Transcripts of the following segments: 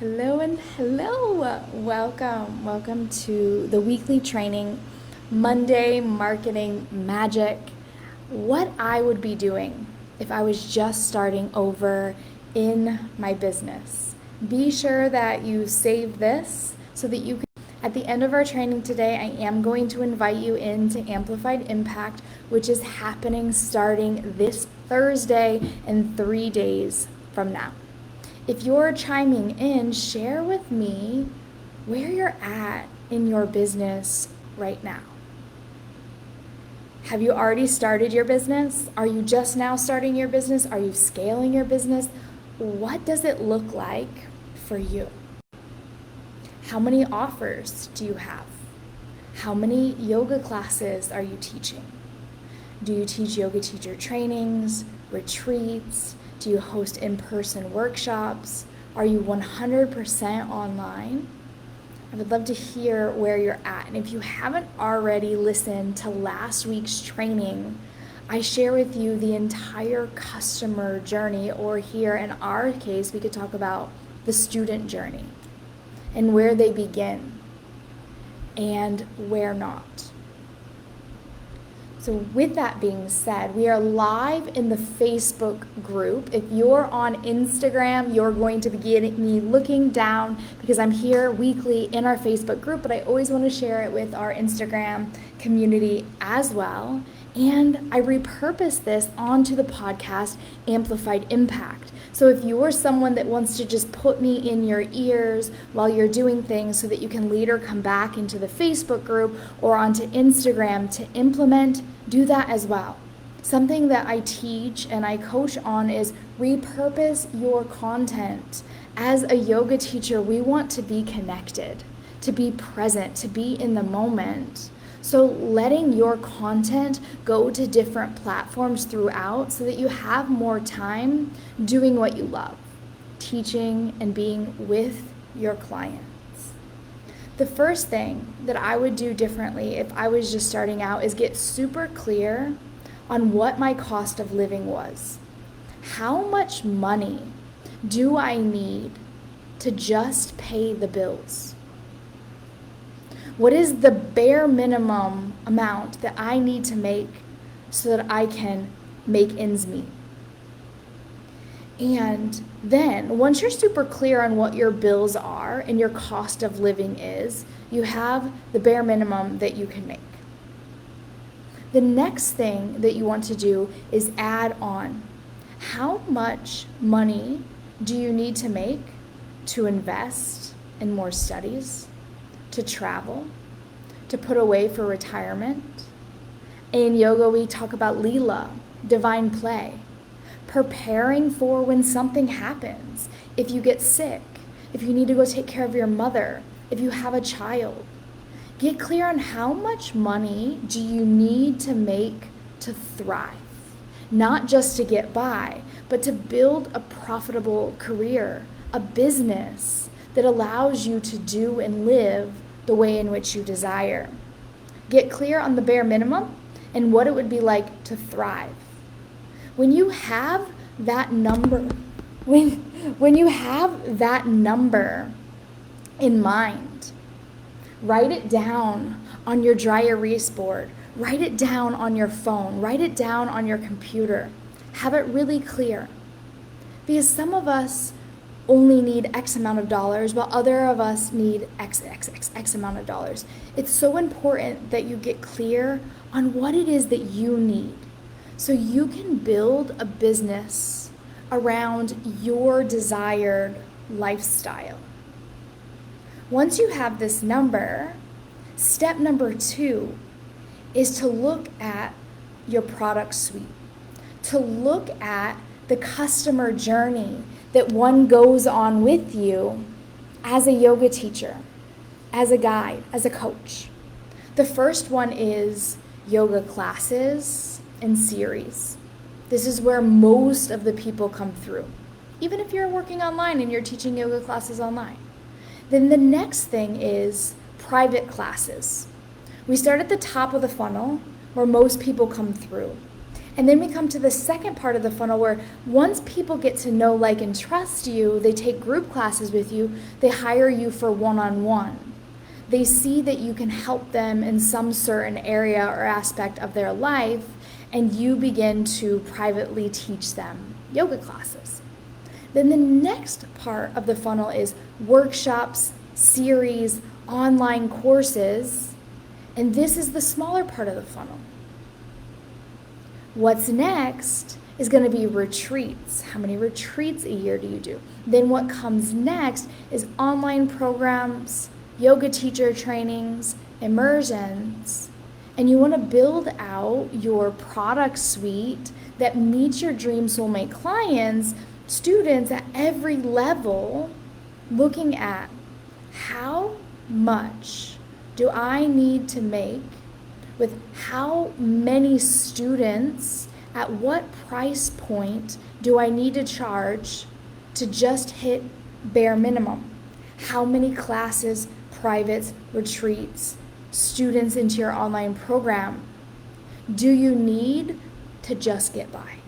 Hello and hello. Welcome to the weekly training, Monday Marketing Magic. What I would be doing if I was just starting over in my business. Be sure that you save this so that you can. At the end of our training today, I am going to invite you into Amplified Impact, which is happening starting this Thursday and 3 days from now. If you're chiming in, share with me where you're at in your business right now. Have you already started your business? Are you just now starting your business? Are you scaling your business? What does it look like for you? How many offers do you have? How many yoga classes are you teaching? Do you teach yoga teacher trainings, retreats? Do you host in-person workshops? Are you 100% online? I would love to hear where you're at. And if you haven't already listened to last week's training, I share with you the entire customer journey, or here in our case, we could talk about the student journey and where they begin and where not. So with that being said, we are live in the Facebook group. If you're on Instagram, you're going to be getting me looking down because I'm here weekly in our Facebook group, but I always want to share it with our Instagram community as well. And I repurpose this onto the podcast Amplified Impact. So if you're someone that wants to just put me in your ears while you're doing things so that you can later come back into the Facebook group or onto Instagram to implement, do that as well. Something that I teach and I coach on is repurpose your content. As a yoga teacher, we want to be connected, to be present, to be in the moment. So letting your content go to different platforms throughout so that you have more time doing what you love, teaching and being with your clients. The first thing that I would do differently if I was just starting out is get super clear on what my cost of living was. How much money do I need to just pay the bills? What is the bare minimum amount that I need to make so that I can make ends meet? And then once you're super clear on what your bills are and your cost of living is, you have the bare minimum that you can make. The next thing that you want to do is add on. How much money do you need to make to invest in more studies, to travel, to put away for retirement? In yoga, we talk about Leela, divine play, preparing for when something happens. If you get sick, if you need to go take care of your mother, if you have a child, get clear on how much money do you need to make to thrive, not just to get by, but to build a profitable career, a business that allows you to do and live the way in which you desire. Get clear on the bare minimum and what it would be like to thrive. When you have that number, when you have that number in mind, write it down on your dry erase board, write it down on your phone, write it down on your computer. Have it really clear. Because some of us only need X amount of dollars, while other of us need X amount of dollars. It's so important that you get clear on what it is that you need so you can build a business around your desired lifestyle. Once you have this number, step number 2 is to look at your product suite, to look at the customer journey that one goes on with you as a yoga teacher, as a guide, as a coach. The first one is yoga classes and series. This is where most of the people come through, even if you're working online and you're teaching yoga classes online. Then the next thing is private classes. We start at the top of the funnel where most people come through. And then we come to the second part of the funnel where once people get to know, like, and trust you, they take group classes with you, they hire you for one-on-one. They see that you can help them in some certain area or aspect of their life, and you begin to privately teach them yoga classes. Then the next part of the funnel is workshops, series, online courses, and this is the smaller part of the funnel. What's next is going to be retreats. How many retreats a year do you do? Then what comes next is online programs, yoga teacher trainings, immersions, and you want to build out your product suite that meets your dream soulmate clients, students at every level, looking at how much do I need to make with how many students, at what price point do I need to charge to just hit bare minimum? How many classes, privates, retreats, students into your online program do you need to just get by?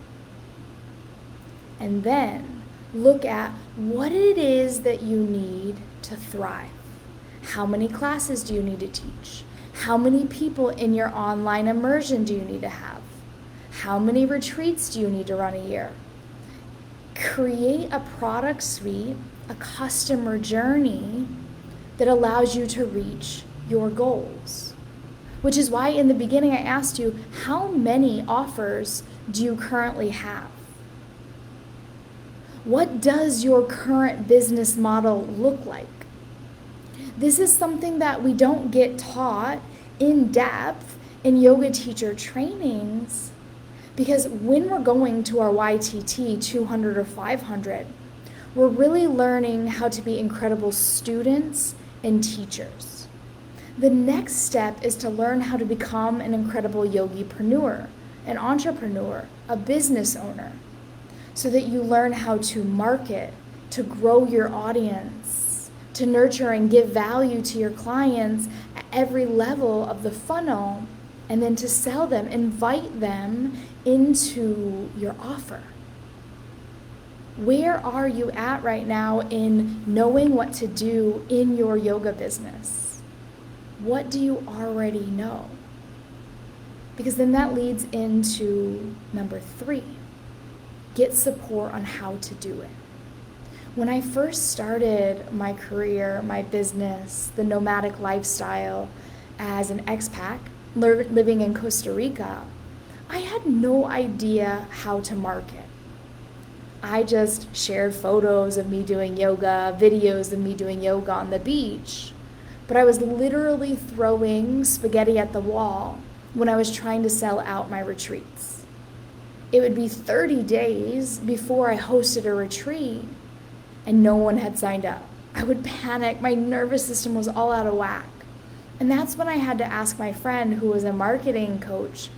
And then look at what it is that you need to thrive. How many classes do you need to teach? How many people in your online immersion do you need to have? How many retreats do you need to run a year? Create a product suite, a customer journey that allows you to reach your goals. Which is why in the beginning I asked you, how many offers do you currently have? What does your current business model look like? This is something that we don't get taught in depth in yoga teacher trainings, because when we're going to our YTT 200 or 500, we're really learning how to be incredible students and teachers. The next step is to learn how to become an incredible yogipreneur, an entrepreneur, a business owner, so that you learn how to market, to grow your audience, to nurture and give value to your clients at every level of the funnel, and then to sell them, invite them into your offer. Where are you at right now in knowing what to do in your yoga business? What do you already know? Because then that leads into number 3. Get support on how to do it. When I first started my career, my business, the nomadic lifestyle as an expat living in Costa Rica, I had no idea how to market. I just shared photos of me doing yoga, videos of me doing yoga on the beach, but I was literally throwing spaghetti at the wall when I was trying to sell out my retreats. It would be 30 days before I hosted a retreat and no one had signed up. I would panic. My nervous system was all out of whack. And that's when I had to ask my friend who was a marketing coach,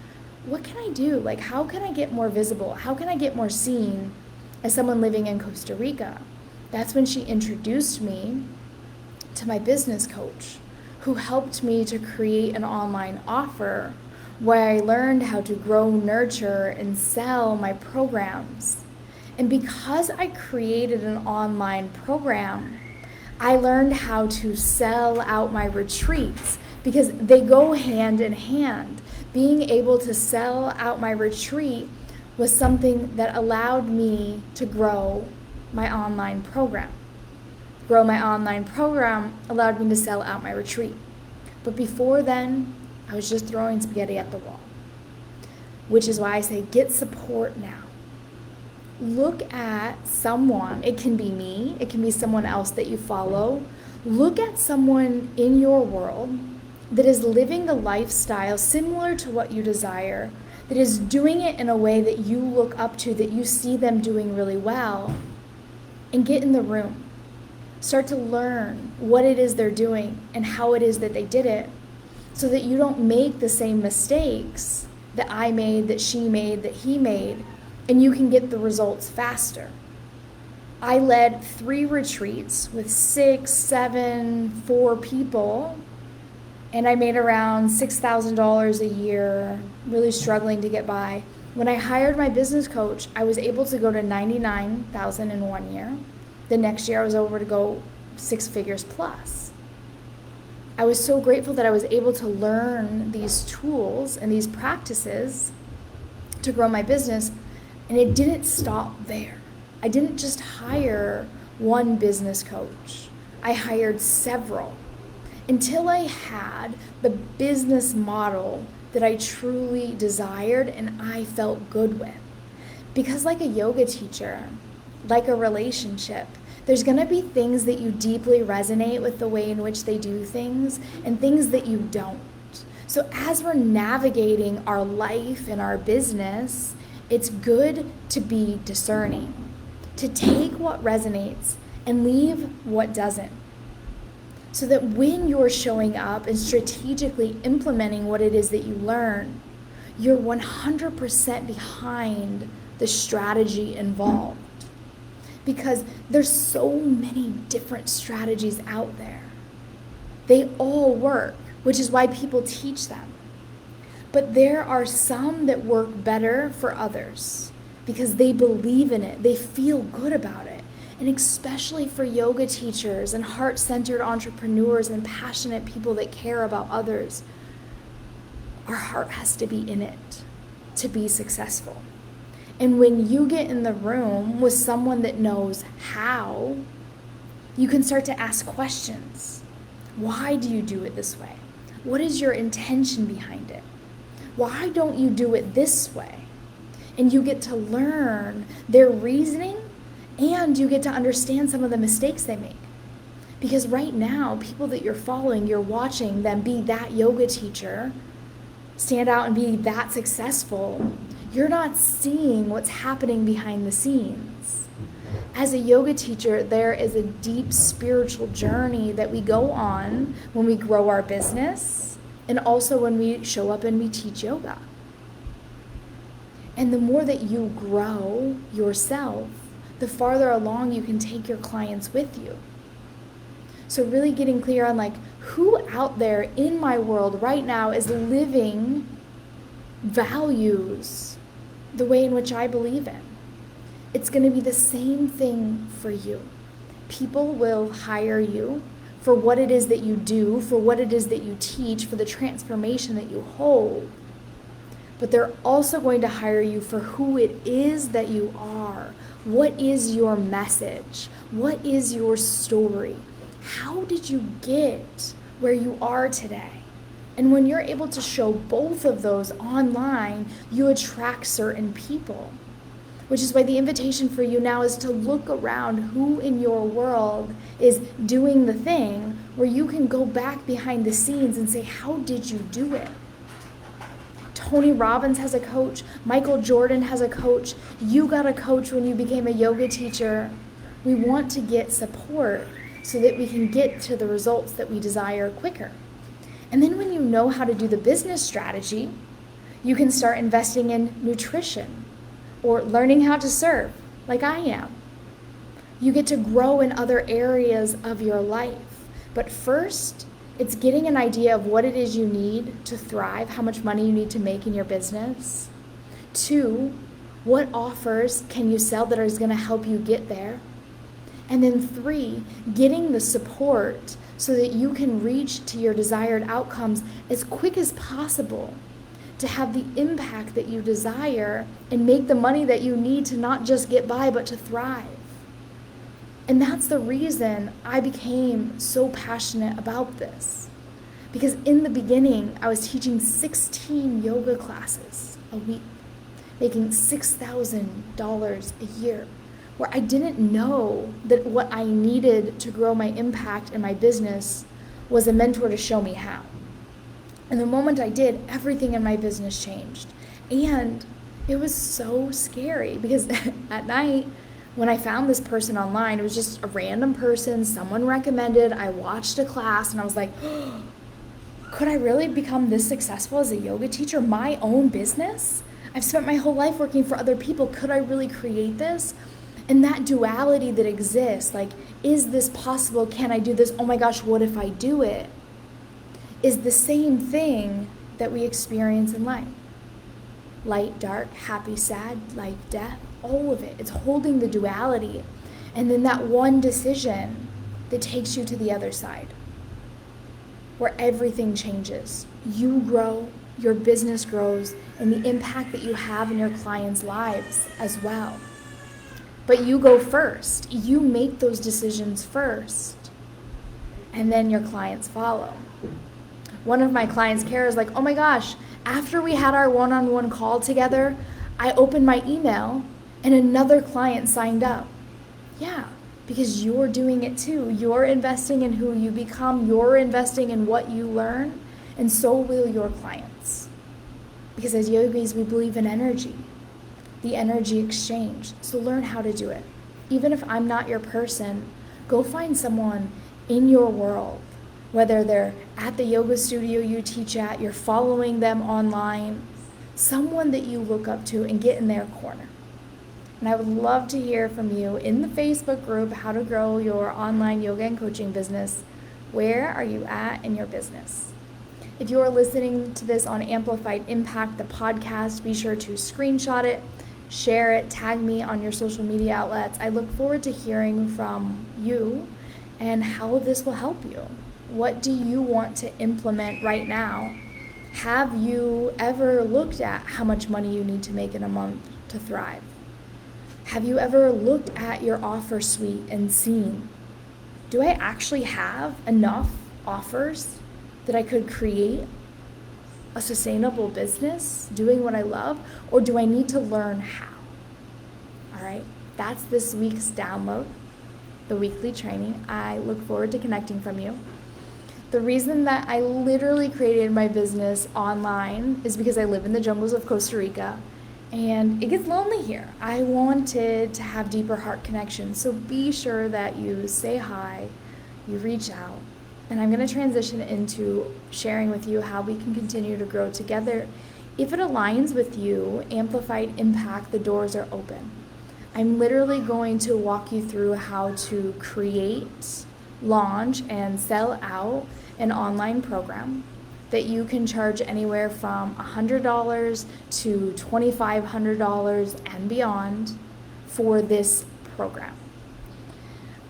what can I do? Like, how can I get more visible? How can I get more seen as someone living in Costa Rica? That's when she introduced me to my business coach, who helped me to create an online offer where I learned how to grow, nurture, and sell my programs. And because I created an online program, I learned how to sell out my retreats, because they go hand in hand. Being able to sell out my retreat was something that allowed me to grow my online program. Grow my online program allowed me to sell out my retreat. But before then, I was just throwing spaghetti at the wall. Which is why I say get support now. Look at someone. It can be me. It can be someone else that you follow. Look at someone in your world that is living the lifestyle similar to what you desire, that is doing it in a way that you look up to, that you see them doing really well, and get in the room. Start to learn what it is they're doing and how it is that they did it, so that you don't make the same mistakes that I made, that she made, that he made, and you can get the results faster. I led 3 retreats with 6, 7, 4 people, and I made around $6,000 a year, really struggling to get by. When I hired my business coach, I was able to go to 99,000 in 1 year. The next year I was able to go 6 figures plus. I was so grateful that I was able to learn these tools and these practices to grow my business, and it didn't stop there. I didn't just hire one business coach. I hired several until I had the business model that I truly desired and I felt good with. Because like a yoga teacher, like a relationship, there's going to be things that you deeply resonate with the way in which they do things and things that you don't. So as we're navigating our life and our business, it's good to be discerning, to take what resonates and leave what doesn't. So that when you're showing up and strategically implementing what it is that you learn, you're 100% behind the strategy involved. Because there's so many different strategies out there. They all work, which is why people teach them. But there are some that work better for others because they believe in it, they feel good about it. And especially for yoga teachers and heart-centered entrepreneurs and passionate people that care about others, our heart has to be in it to be successful. And when you get in the room with someone that knows how, you can start to ask questions. Why do you do it this way? What is your intention behind it? Why don't you do it this way? And you get to learn their reasoning, and you get to understand some of the mistakes they make. Because right now, people that you're following, you're watching them be that yoga teacher, stand out and be that successful. You're not seeing what's happening behind the scenes. As a yoga teacher, there is a deep spiritual journey that we go on when we grow our business and also when we show up and we teach yoga. And the more that you grow yourself, the farther along you can take your clients with you. So really getting clear on like who out there in my world right now is living values the way in which I believe in. It's going to be the same thing for you. People will hire you for what it is that you do, for what it is that you teach, for the transformation that you hold. But they're also going to hire you for who it is that you are. What is your message? What is your story? How did you get where you are today? And when you're able to show both of those online, you attract certain people. Which is why the invitation for you now is to look around who in your world is doing the thing where you can go back behind the scenes and say, how did you do it? Tony Robbins has a coach. Michael Jordan has a coach. You got a coach when you became a yoga teacher. We want to get support so that we can get to the results that we desire quicker. And then when you know how to do the business strategy, you can start investing in nutrition or learning how to serve, like I am. You get to grow in other areas of your life. But first, it's getting an idea of what it is you need to thrive, how much money you need to make in your business. 2, what offers can you sell that is going to help you get there? And then 3, getting the support so that you can reach to your desired outcomes as quick as possible to have the impact that you desire and make the money that you need to not just get by, but to thrive. And that's the reason I became so passionate about this. Because in the beginning, I was teaching 16 yoga classes a week, making $6,000 a year, where I didn't know that what I needed to grow my impact in my business was a mentor to show me how. And the moment I did, everything in my business changed. And it was so scary because at night, when I found this person online, it was just a random person, someone recommended, I watched a class, and I was like, oh, could I really become this successful as a yoga teacher? My own business? I've spent my whole life working for other people. Could I really create this? And that duality that exists, like, is this possible? Can I do this? Oh my gosh, what if I do it? Is the same thing that we experience in life. light, dark, happy, sad, life, death, all of it. It's holding the duality. And then that one decision that takes you to the other side, where everything changes. You grow, your business grows, and the impact that you have in your clients' lives as well. But you go first. You make those decisions first, and then your clients follow. One of my clients, Kara, is like, oh my gosh, after we had our one-on-one call together, I opened my email and another client signed up. Yeah, because you're doing it too. You're investing in who you become. You're investing in what you learn, and so will your clients. Because as yogis, we believe in energy, the energy exchange. So learn how to do it. Even if I'm not your person, go find someone in your world, whether they're at the yoga studio you teach at, you're following them online, someone that you look up to, and get in their corner. And I would love to hear from you in the Facebook group, How to Grow Your Online Yoga and Coaching Business. Where are you at in your business? If you are listening to this on Amplified Impact, the podcast, be sure to screenshot it, share it, tag me on your social media outlets. I look forward to hearing from you and how this will help you. What do you want to implement right now? Have you ever looked at how much money you need to make in a month to thrive? Have you ever looked at your offer suite and seen, do I actually have enough offers that I could create a sustainable business doing what I love, or do I need to learn how? All right, that's this week's download, the weekly training. I look forward to connecting from you. The reason that I literally created my business online is because I live in the jungles of Costa Rica and it gets lonely here. I wanted to have deeper heart connections, so be sure that you say hi, you reach out, and I'm going to transition into sharing with you how we can continue to grow together. If it aligns with you, Amplified Impact, the doors are open. I'm literally going to walk you through how to create, launch, and sell out an online program that you can charge anywhere from $100 to $2,500 and beyond for this program.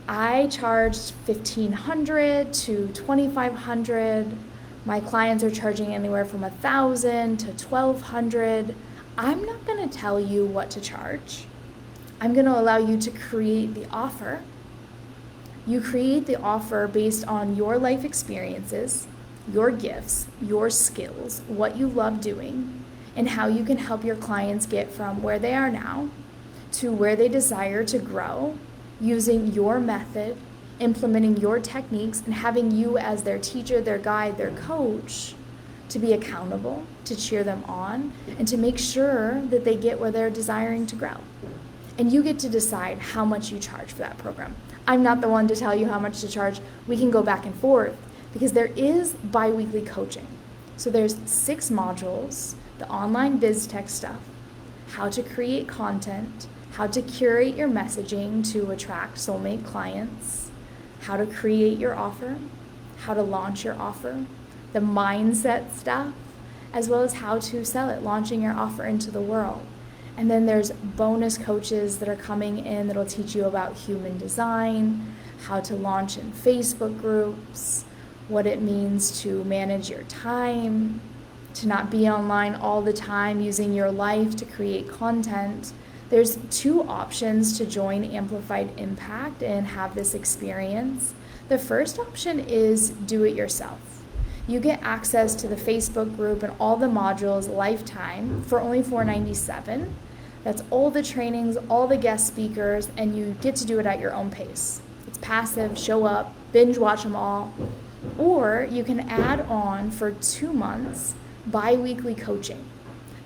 I charged $1,500 to $2,500. My clients are charging anywhere from $1,000 to $1,200. I'm not going to tell you what to charge. I'm going to allow you to create the offer. You create the offer based on your life experiences, your gifts, your skills, what you love doing, and how you can help your clients get from where they are now to where they desire to grow using your method, implementing your techniques, and having you as their teacher, their guide, their coach to be accountable, to cheer them on, and to make sure that they get where they're desiring to grow. And you get to decide how much you charge for that program. I'm not the one to tell you how much to charge. We can go back and forth because there is bi-weekly coaching. So there's 6 modules, the online biz tech stuff, how to create content, how to curate your messaging to attract soulmate clients, how to create your offer, how to launch your offer, the mindset stuff, as well as how to sell it, launching your offer into the world. And then there's bonus coaches that are coming in that'll teach you about human design, how to launch in Facebook groups, what it means to manage your time, to not be online all the time, using your life to create content. There's 2 options to join Amplified Impact and have this experience. The first option is do it yourself. You get access to the Facebook group and all the modules lifetime for only $497. That's all the trainings, all the guest speakers, and you get to do it at your own pace. It's passive, show up, binge watch them all. Or you can add on for 2 months bi-weekly coaching.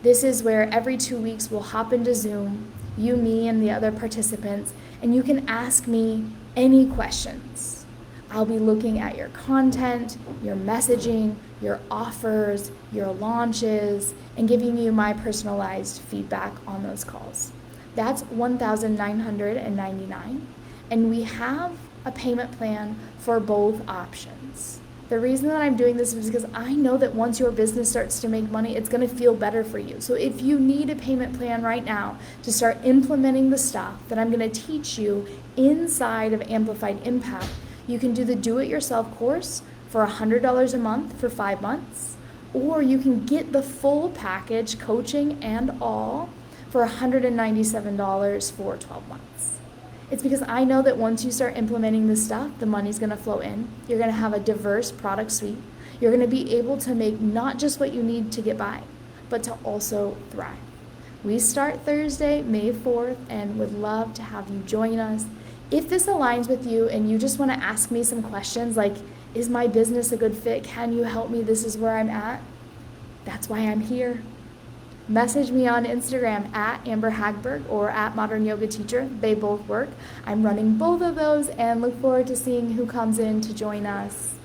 This is where every 2 weeks we'll hop into Zoom, you, me, and the other participants, and you can ask me any questions. I'll be looking at your content, your messaging, your offers, your launches, and giving you my personalized feedback on those calls. That's $1,999, and we have a payment plan for both options. The reason that I'm doing this is because I know that once your business starts to make money, it's going to feel better for you. So if you need a payment plan right now to start implementing the stuff that I'm going to teach you inside of Amplified Impact, you can do the do-it-yourself course for $100 a month for 5 months, or you can get the full package, coaching and all, for $197 for 12 months. It's because I know that once you start implementing this stuff, the money's going to flow in. You're going to have a diverse product suite. You're going to be able to make not just what you need to get by, but to also thrive. We start Thursday, May 4th, and would love to have you join us. If this aligns with you and you just want to ask me some questions like, is my business a good fit? Can you help me? This is where I'm at. That's why I'm here. Message me on Instagram at Amber Hagberg or at Modern Yoga Teacher. They both work. I'm running both of those and look forward to seeing who comes in to join us.